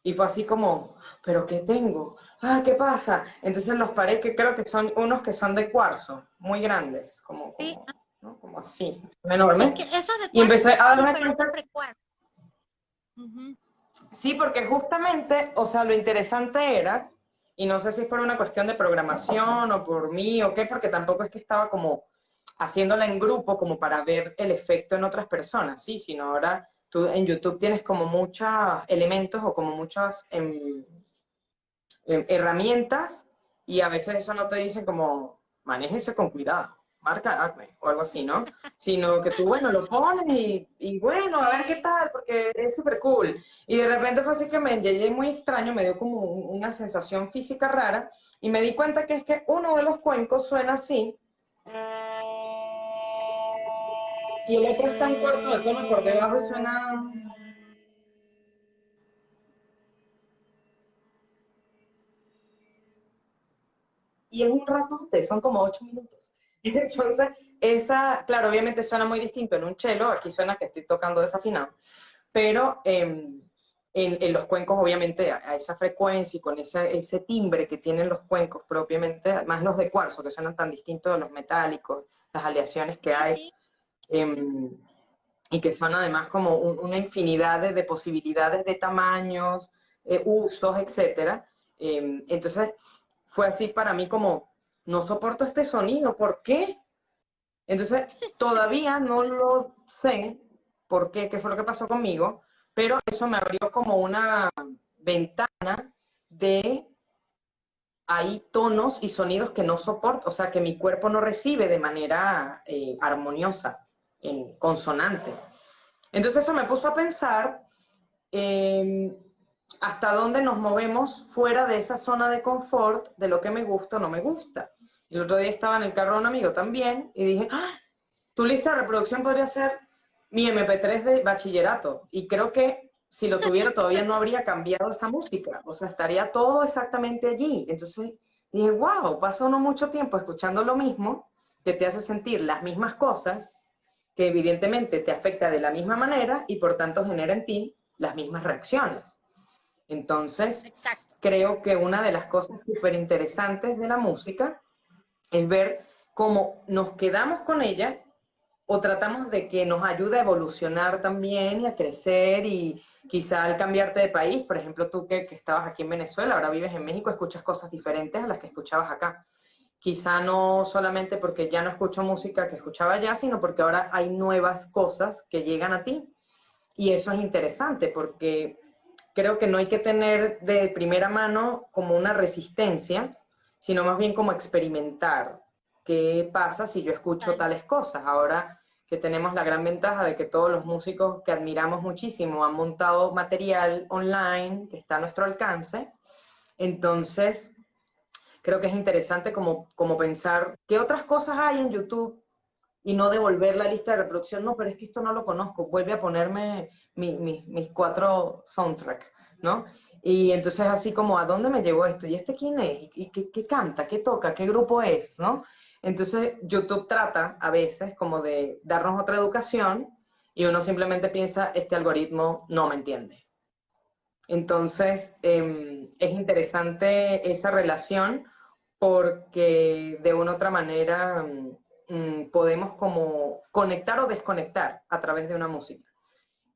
Y fue así como, ¿pero qué tengo? Ah, ¿qué pasa? Entonces los paré, que creo que son unos que son de cuarzo, muy grandes, Sí, ¿no? Como así, es enormes. que esos de Y cuarzo empecé a tienen darme diferentes cuenta, frecuencias. Ujú. sí, porque justamente, o sea, lo interesante era, y no sé si es por una cuestión de programación o por mí o qué, porque tampoco es que estaba como haciéndola en grupo como para ver el efecto en otras personas, sí, sino ahora tú en YouTube tienes como muchos elementos o como muchas herramientas y a veces eso no te dicen como manéjese con cuidado, marca acné o algo así, ¿no? Sino que tú, bueno, lo pones y bueno, a ver qué tal, porque es súper cool. Y de repente fue así que me llegué muy extraño, me dio como una sensación física rara y me di cuenta que es que uno de los cuencos suena así y el otro está un cuarto de tono por debajo y suena... Y es un ratote, son como 8 minutos. Entonces, claro, obviamente suena muy distinto en un cello, aquí suena que estoy tocando desafinado, pero en los cuencos, obviamente, a esa frecuencia y con ese timbre que tienen los cuencos propiamente, más los de cuarzo, que suenan tan distintos de los metálicos, las aleaciones que Sí, hay, sí. eh, y que son además como una infinidad de posibilidades de tamaños, usos, etcétera. Entonces, fue así para mí como, no soporto este sonido, ¿por qué? Entonces, todavía no lo sé por qué, qué fue lo que pasó conmigo, pero eso me abrió como una ventana de hay tonos y sonidos que no soporto, o sea, que mi cuerpo no recibe de manera armoniosa, en consonante. Entonces eso me puso a pensar eh, hasta dónde nos movemos fuera de esa zona de confort de lo que me gusta o no me gusta. El otro día estaba en el carro de un amigo también y dije, ¡ah! Tu lista de reproducción podría ser mi MP3 de bachillerato. Y creo que si lo tuviera todavía no habría cambiado esa música. O sea, estaría todo exactamente allí. Entonces dije, wow, pasa uno mucho tiempo escuchando lo mismo, que te hace sentir las mismas cosas, que evidentemente te afecta de la misma manera y por tanto genera en ti las mismas reacciones. Entonces, Exacto. creo que una de las cosas súper interesantes de la música es ver cómo nos quedamos con ella o tratamos de que nos ayude a evolucionar también y a crecer y quizá al cambiarte de país, por ejemplo, tú que estabas aquí en Venezuela, ahora vives en México, escuchas cosas diferentes a las que escuchabas acá. Quizá no solamente porque ya no escucho música que escuchaba allá, sino porque ahora hay nuevas cosas que llegan a ti. Y eso es interesante porque creo que no hay que tener de primera mano como una resistencia, sino más bien como experimentar qué pasa si yo escucho Total. tales cosas. Ahora que tenemos la gran ventaja de que todos los músicos que admiramos muchísimo han montado material online que está a nuestro alcance, entonces creo que es interesante como pensar qué otras cosas hay en YouTube y no devolver la lista de reproducción. No, pero es que esto no lo conozco. Vuelve a ponerme mis cuatro soundtracks, ¿no? Y entonces así como, ¿a dónde me llevó esto? ¿Y este quién es? ¿Y qué canta? ¿Qué toca? ¿Qué grupo es? ¿No? Entonces YouTube trata a veces como de darnos otra educación y uno simplemente piensa, este algoritmo no me entiende. Entonces, es interesante esa relación porque de una u otra manera podemos como conectar o desconectar a través de una música.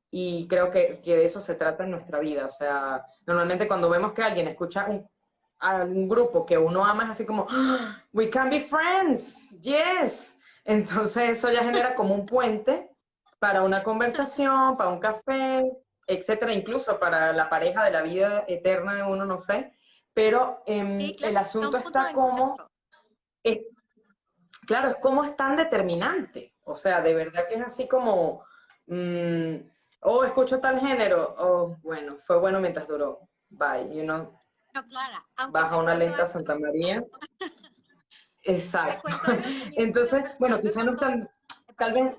Y creo que de eso se trata en nuestra vida. O sea, normalmente cuando vemos que alguien escucha a un grupo que uno ama es así como, "Ah, we can be friends, yes". Entonces eso ya genera como un puente para una conversación, para un café, etcétera, incluso para la pareja de la vida eterna de uno, no sé. Pero Sí, el claro, es asunto un punto de está como, encuentro. es, claro, es como es tan determinante. O sea, de verdad que es así como, mm, oh, escucho tal género, oh, bueno, fue bueno mientras duró, bye, No, Clara, aunque baja te una cuento lenta algo, Santa María. te Exacto. cuento algo que a mí en lo Entonces, bueno, personal me quizás no pasó. están, tal vez,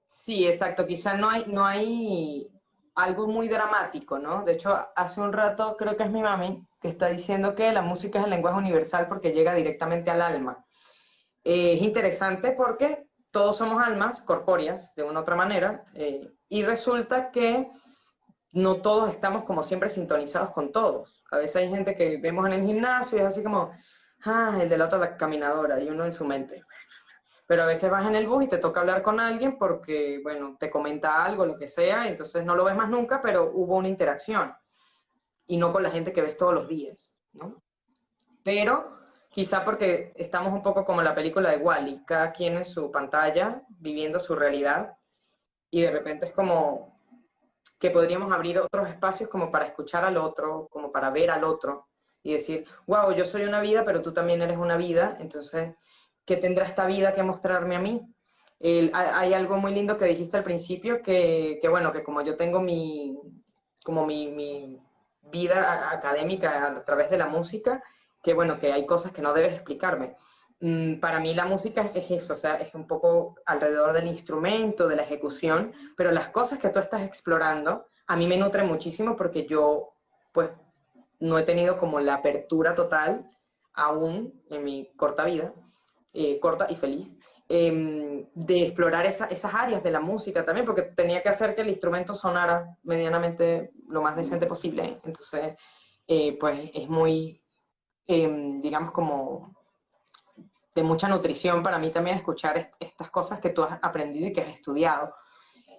sí, exacto, quizás no hay algo muy dramático, ¿no? De hecho, hace un rato creo que es mi mami que está diciendo que la música es el lenguaje universal porque llega directamente al alma. Es interesante porque todos somos almas corpóreas, de una u otra manera, y resulta que no todos estamos como siempre sintonizados con todos. A veces hay gente que vemos en el gimnasio y es así como, ah, el de la otra caminadora, y uno en su mente. Pero a veces vas en el bus y te toca hablar con alguien porque, bueno, te comenta algo, lo que sea, y entonces no lo ves más nunca, pero hubo una interacción. Y no con la gente que ves todos los días, ¿no? Pero quizá porque estamos un poco como en la película de Wall-E, cada quien en su pantalla, viviendo su realidad, y de repente es como que podríamos abrir otros espacios como para escuchar al otro, como para ver al otro, y decir, wow, yo soy una vida, pero tú también eres una vida, entonces, ¿qué tendrá esta vida que mostrarme a mí? Hay algo muy lindo que dijiste al principio, que bueno, que como yo tengo mi vida académica a través de la música, que bueno, que hay cosas que no debes explicarme. Para mí la música es eso, o sea, es un poco alrededor del instrumento, de la ejecución, pero las cosas que tú estás explorando a mí me nutren muchísimo porque yo, pues, no he tenido como la apertura total aún en mi corta vida, corta y feliz, de explorar esas áreas de la música también, porque tenía que hacer que el instrumento sonara medianamente lo más decente posible. Entonces, pues es muy, digamos, como de mucha nutrición para mí también escuchar estas cosas que tú has aprendido y que has estudiado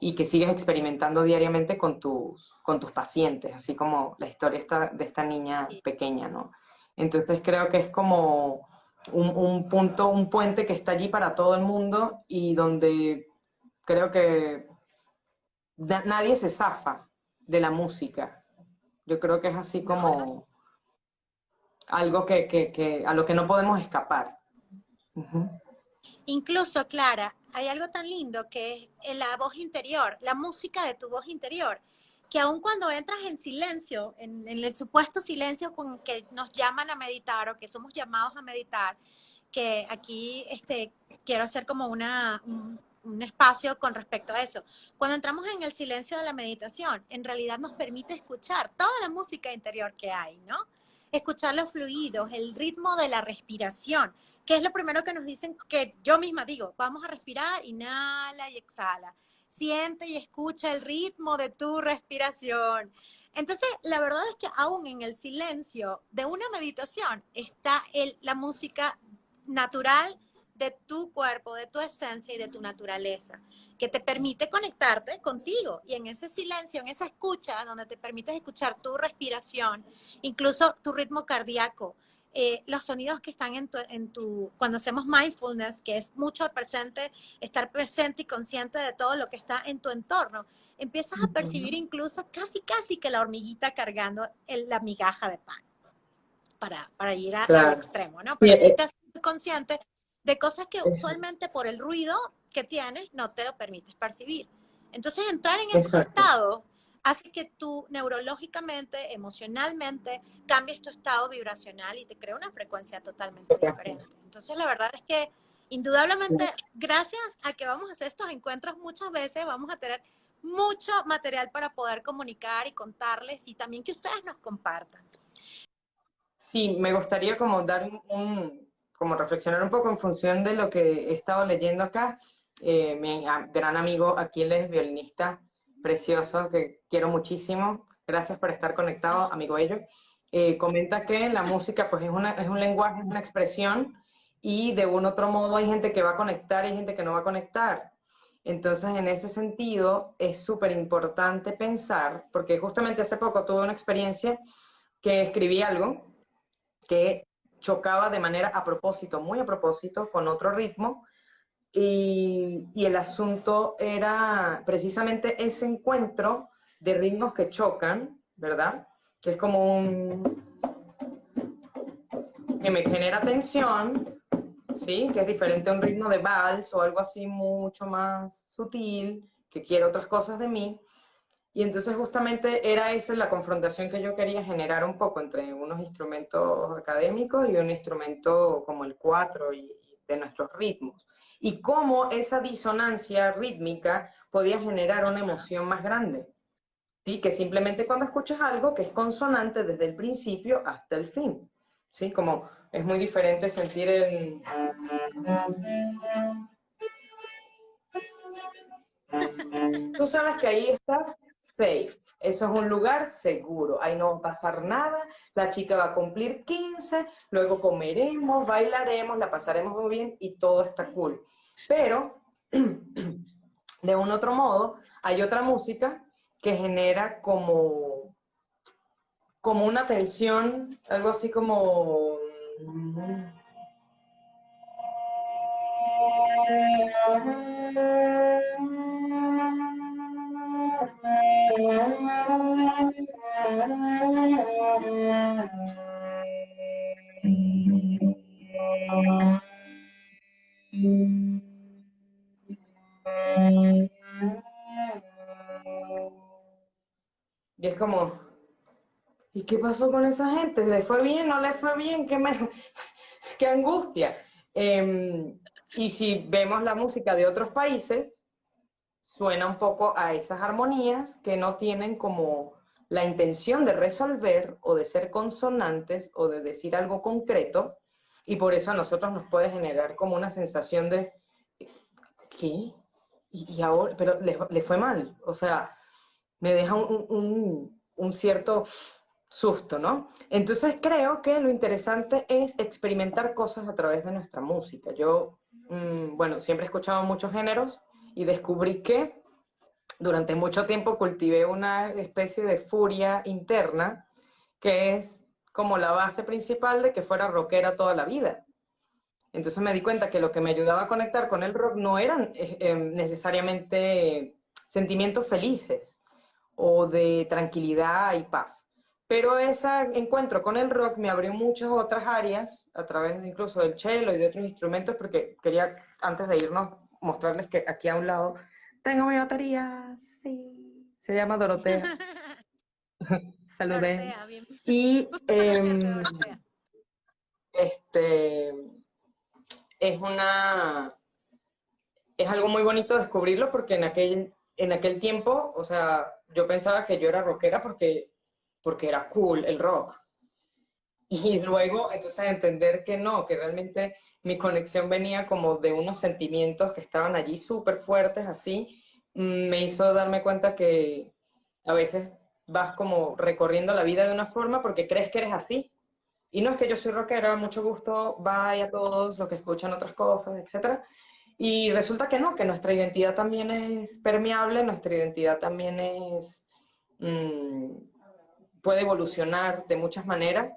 y que sigues experimentando diariamente con tus pacientes, así como la historia de esta niña Y, pequeña, ¿no? Entonces creo que es como un punto, un puente que está allí para todo el mundo y donde creo que nadie se zafa de la música. Yo creo que es así no, no. como algo que a lo que no podemos escapar. Ujú. Incluso, Clara, hay algo tan lindo que es la voz interior, la música de tu voz interior, que aun cuando entras en silencio, en el supuesto silencio con que nos llaman a meditar o que somos llamados a meditar, que aquí quiero hacer como un espacio con respecto a eso. Cuando entramos en el silencio de la meditación, en realidad nos permite escuchar toda la música interior que hay, ¿no? Escuchar los fluidos, el ritmo de la respiración, que es lo primero que nos dicen, que yo misma digo, vamos a respirar, inhala y exhala. Siente y escucha el ritmo de tu respiración. Entonces, la verdad es que aún en el silencio de una meditación está la música natural de tu cuerpo, de tu esencia y de tu naturaleza, que te permite conectarte contigo. Y en ese silencio, en esa escucha, donde te permites escuchar tu respiración, incluso tu ritmo cardíaco, los sonidos que están cuando hacemos mindfulness, que es mucho al presente, estar presente y consciente de todo lo que está en tu entorno, empiezas a percibir incluso casi, casi que la hormiguita cargando la migaja de pan, para ir al Claro. extremo, ¿no? Sí, Pero sí te haces consciente de cosas que exacto. usualmente por el ruido que tienes no te lo permites percibir. Entonces entrar en esos Exacto. estados hace que tú neurológicamente, emocionalmente, cambies tu estado vibracional y te crea una frecuencia totalmente diferente. Entonces la verdad es que indudablemente, gracias a que vamos a hacer estos encuentros muchas veces, vamos a tener mucho material para poder comunicar y contarles y también que ustedes nos compartan. Sí, me gustaría como dar como reflexionar un poco en función de lo que he estado leyendo acá. Mi gran amigo aquí, él es violinista precioso, que quiero muchísimo. Gracias por estar conectado, amigo ello. Comenta que la música pues es un lenguaje, es una expresión y de un otro modo hay gente que va a conectar y hay gente que no va a conectar. Entonces, en ese sentido, es súper importante pensar, porque justamente hace poco tuve una experiencia que escribí algo que chocaba de manera a propósito, muy a propósito, con otro ritmo, y el asunto era precisamente ese encuentro de ritmos que chocan, ¿verdad? Que es como que me genera tensión, ¿sí? Que es diferente a un ritmo de vals o algo así mucho más sutil, que quiere otras cosas de mí. Y entonces justamente era esa la confrontación que yo quería generar un poco entre unos instrumentos académicos y un instrumento como el cuatro y de nuestros ritmos. Y cómo esa disonancia rítmica podía generar una emoción más grande. ¿Sí? Que simplemente cuando escuchas algo que es consonante desde el principio hasta el fin. ¿Sí? Como es muy diferente sentir el... Tú sabes que ahí estás safe. Eso es un lugar seguro. Ahí no va a pasar nada. La chica va a cumplir 15, luego comeremos, bailaremos, la pasaremos muy bien y todo está cool. Pero, de un otro modo, hay otra música que genera como una tensión, algo así como... Y es como, ¿y qué pasó con esa gente? ¿Le fue bien? ¿No le fue bien? Qué angustia. Y si vemos la música de otros países, suena un poco a esas armonías que no tienen como la intención de resolver o de ser consonantes o de decir algo concreto, y por eso a nosotros nos puede generar como una sensación de, ¿qué? Y ahora, pero le fue mal, o sea, me deja un cierto susto, ¿no? Entonces creo que lo interesante es experimentar cosas a través de nuestra música. Yo, bueno, siempre he escuchado muchos géneros y descubrí que durante mucho tiempo cultivé una especie de furia interna que es como la base principal de que fuera rockera toda la vida. Entonces me di cuenta que lo que me ayudaba a conectar con el rock no eran necesariamente sentimientos felices o de tranquilidad y paz. Pero ese encuentro con el rock me abrió muchas otras áreas, a través incluso del cello y de otros instrumentos, porque quería, antes de irnos, mostrarles que aquí a un lado tengo mi batería, sí, se llama Dorotea, saludé. Dorotea, bien. Y Gusto conocerte, Dorotea. este, es una, es algo muy bonito descubrirlo porque en aquel tiempo, o sea, yo pensaba que yo era rockera porque era cool el rock. Y luego, entonces, entender que no, que realmente mi conexión venía como de unos sentimientos que estaban allí súper fuertes, así, me hizo darme cuenta que a veces vas como recorriendo la vida de una forma porque crees que eres así. Y no es que yo soy rockera, mucho gusto, bye a todos los que escuchan otras cosas, etcétera. Y resulta que no, que nuestra identidad también es permeable, nuestra identidad también es, mmm, puede evolucionar de muchas maneras.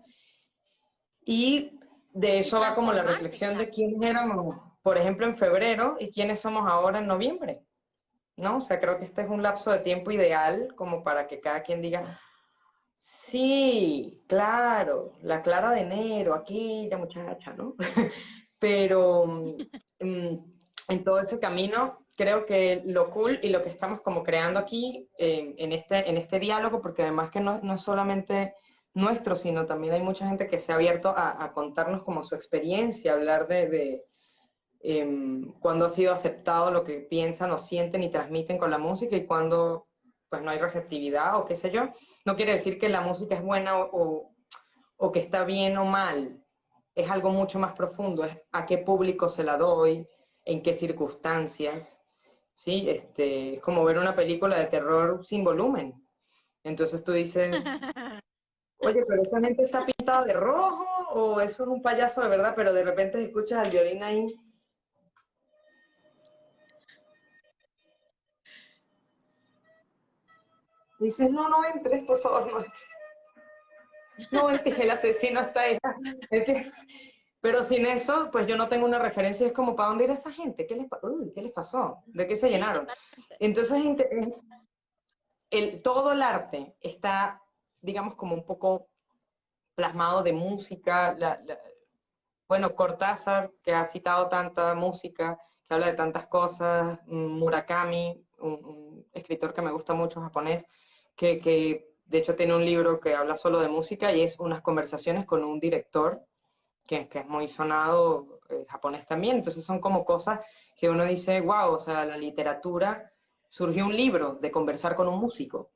Y de Y eso va como la transformarse, reflexión de claro. quiénes éramos, por ejemplo, en febrero y quiénes somos ahora en noviembre, ¿no? O sea, creo que este es un lapso de tiempo ideal como para que cada quien diga, sí, claro, la Clara de enero, aquella muchacha, ¿no? Pero en todo ese camino, creo que lo cool y lo que estamos como creando aquí en este diálogo, porque además que no es solamente nuestro, sino también hay mucha gente que se ha abierto a contarnos como su experiencia, hablar de cuándo ha sido aceptado lo que piensan o sienten y transmiten con la música y cuándo pues no hay receptividad o qué sé yo. No quiere decir que la música es buena o que está bien o mal. Es algo mucho más profundo, es a qué público se la doy, en qué circunstancias. ¿Sí? Es como ver una película de terror sin volumen. Entonces tú dices, oye, pero esa gente está pintada de rojo o eso es un payaso de verdad, pero de repente escuchas el violín ahí. Dices, no, no entres, por favor, no entres. no, el asesino está ahí. Este- Pero sin eso, pues yo no tengo una referencia, es como, ¿para dónde irá esa gente? ¿Qué les pasó? ¿De qué se Sí, llenaron? totalmente. Entonces, todo el arte está, digamos, como un poco plasmado de música. Bueno, Cortázar, que ha citado tanta música, que habla de tantas cosas, Murakami, un escritor que me gusta mucho, japonés, que de hecho tiene un libro que habla solo de música y es unas conversaciones con un director que es muy sonado, japonés también. Entonces son como cosas que uno dice, wow, o sea, la literatura, surgió un libro de conversar con un músico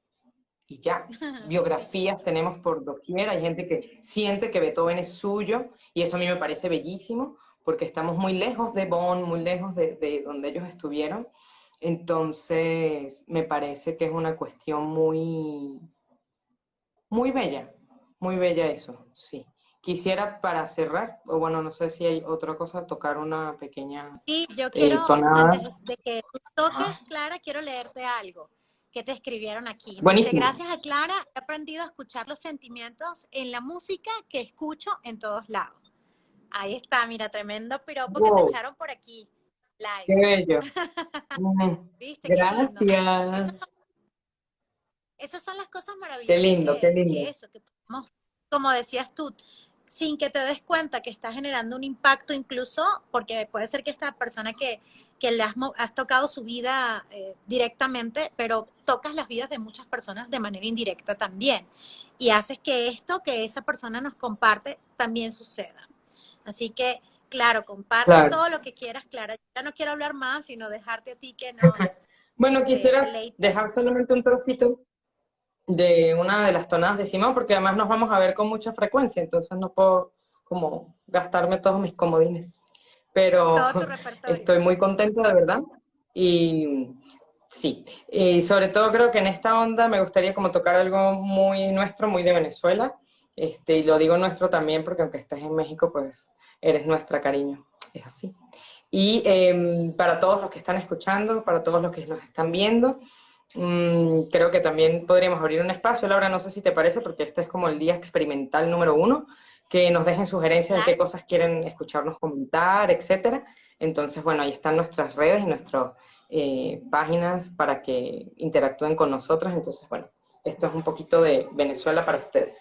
y ya. Sí. Biografías tenemos por doquier, hay gente que siente que Beethoven es suyo y eso a mí me parece bellísimo porque estamos muy lejos de Bonn, muy lejos de donde ellos estuvieron. Entonces, me parece que es una cuestión muy bella eso, sí. Quisiera para cerrar, o bueno, no sé si hay otra cosa, tocar una pequeña Y yo quiero, tonada. antes de que tú toques, Clara, quiero leerte algo que te escribieron aquí. Dice, Buenísimo. gracias a Clara he aprendido a escuchar los sentimientos en la música que escucho en todos lados. Ahí está, mira, tremendo piropo que te Wow, echaron por aquí. qué Live. bello. Mm, ¿Viste? Qué lindo. gracias. Esas son, esas son las cosas Qué maravillosas lindo, qué que lindo. eso, que podemos, como decías tú, sin que te des cuenta que estás generando un impacto incluso, porque puede ser que esta persona que le has tocado su vida directamente, pero tocas las vidas de muchas personas de manera indirecta también. Y haces que esto que esa persona nos comparte también suceda. Así que, claro, comparte Claro. todo lo que quieras, Clara. Ya no quiero hablar más, sino dejarte a ti que nos Bueno, quisiera dejar deleites. solamente un trocito de una de las tonadas de Simón, porque además nos vamos a ver con mucha frecuencia, entonces no puedo como gastarme todos mis comodines. Pero Todo tu repertorio. estoy muy contenta de verdad y sí, y sobre todo creo que en esta onda me gustaría como tocar algo muy nuestro, muy de Venezuela, y lo digo nuestro también porque aunque estés en México, pues eres nuestra, cariño, es así. Y para todos los que están escuchando, para todos los que nos están viendo, creo que también podríamos abrir un espacio, Laura, no sé si te parece, porque este es como el día experimental número 1, que nos dejen sugerencias de qué Claro. cosas quieren escucharnos comentar, etcétera. Entonces, bueno, ahí están nuestras redes y nuestras páginas para que interactúen con nosotros. Entonces, bueno, esto es un poquito de Venezuela para ustedes.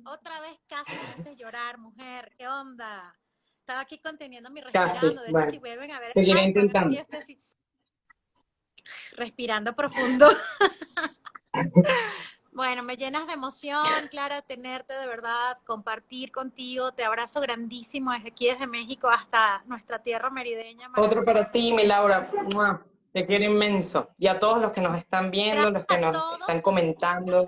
Otra vez casi me haces llorar, mujer. ¿Qué onda? Estaba aquí conteniendo mi Casi, respirando. De hecho, si bueno, vuelven a ver el seguiré live, van a ver que intentando. yo estoy así respirando profundo. Bueno, me llenas de emoción, Clara, tenerte de verdad, compartir contigo. Te abrazo grandísimo desde aquí, desde México hasta nuestra tierra merideña Otro para maravillosa. ti, mi Laura. ¡Mua! Te quiero inmenso. Y a todos los que nos están viendo, Gracias los que a nos están todos, comentando,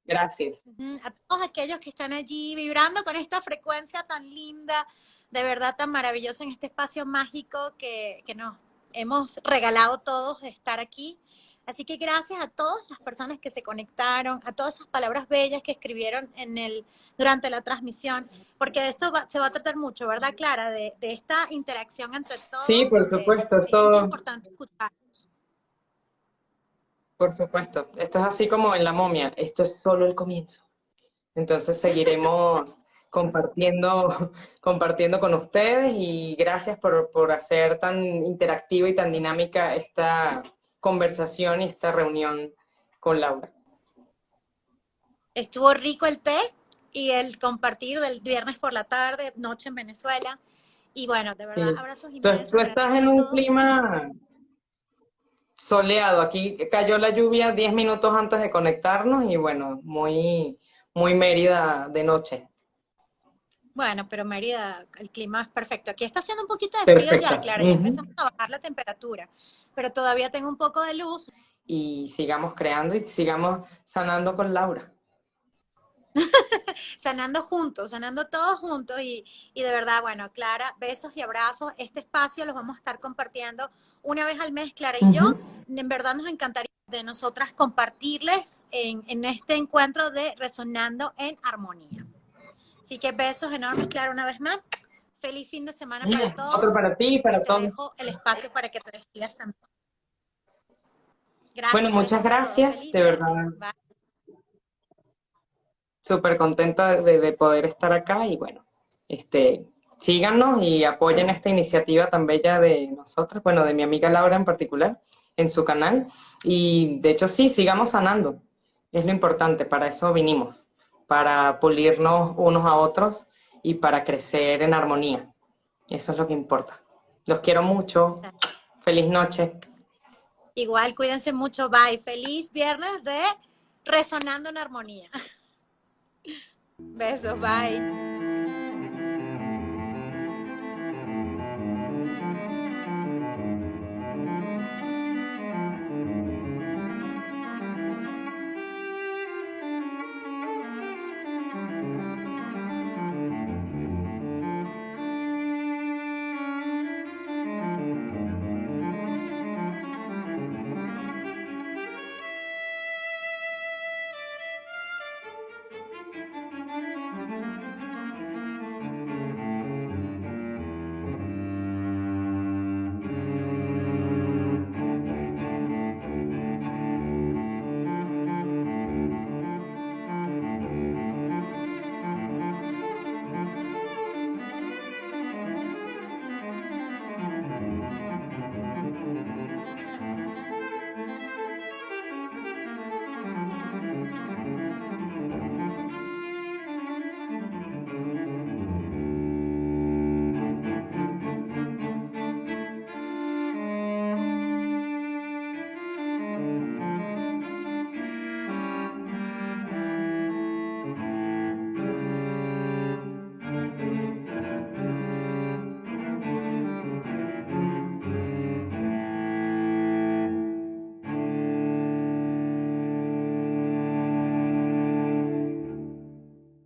gracias. a todos aquellos que están allí vibrando con esta frecuencia tan linda, de verdad tan maravillosa en este espacio mágico que nos hemos regalado todos de estar aquí. Así que gracias a todas las personas que se conectaron, a todas esas palabras bellas que escribieron durante la transmisión, porque de esto se va a tratar mucho, ¿verdad, Clara? De esta interacción entre Sí, todos, por donde supuesto, es muy esto, importante escuchar. por supuesto. Esto es así como en La Momia, esto es solo el comienzo. Entonces seguiremos compartiendo, compartiendo con ustedes y gracias por hacer tan interactiva y tan dinámica esta conversación y esta reunión con Laura. Estuvo rico el té y el compartir del viernes por la tarde, noche en Venezuela. Y bueno, de verdad, Sí. abrazos Entonces, tú inmensos, estás gracias a en un todos. clima soleado. Aquí cayó la lluvia 10 minutos antes de conectarnos y bueno, muy, muy Mérida de noche. Bueno, pero Mérida, el clima es perfecto. Aquí está haciendo un poquito de frío ya, Perfecta. Clara, ya Ujú. empezamos a bajar la temperatura, pero todavía tengo un poco de luz. Y sigamos creando y sigamos sanando con Laura. Sanando juntos, sanando todos juntos y de verdad, bueno, Clara, besos y abrazos. Este espacio los vamos a estar compartiendo una vez al mes, Clara y yo. Ujú. En verdad nos encantaría de nosotras compartirles en este encuentro de Resonando en Armonía. Así que besos enormes, Clara, una vez más. Feliz fin de semana para Otro todos para ti y y para te todos. dejo el espacio para que te despidas también. Bueno, Gracias, muchas besos a todos. gracias, Feliz de verdad, viernes. Bye. súper contenta de poder estar acá y bueno, síganos y apoyen esta iniciativa tan bella de nosotras, bueno, de mi amiga Laura en particular, en su canal. Y de hecho sí, sigamos sanando, es lo importante, para eso vinimos, para pulirnos unos a otros y para crecer en armonía. Eso es lo que importa. Los quiero mucho. Feliz noche. Igual, cuídense mucho. Bye. Feliz viernes de Resonando en Armonía. Besos. Bye.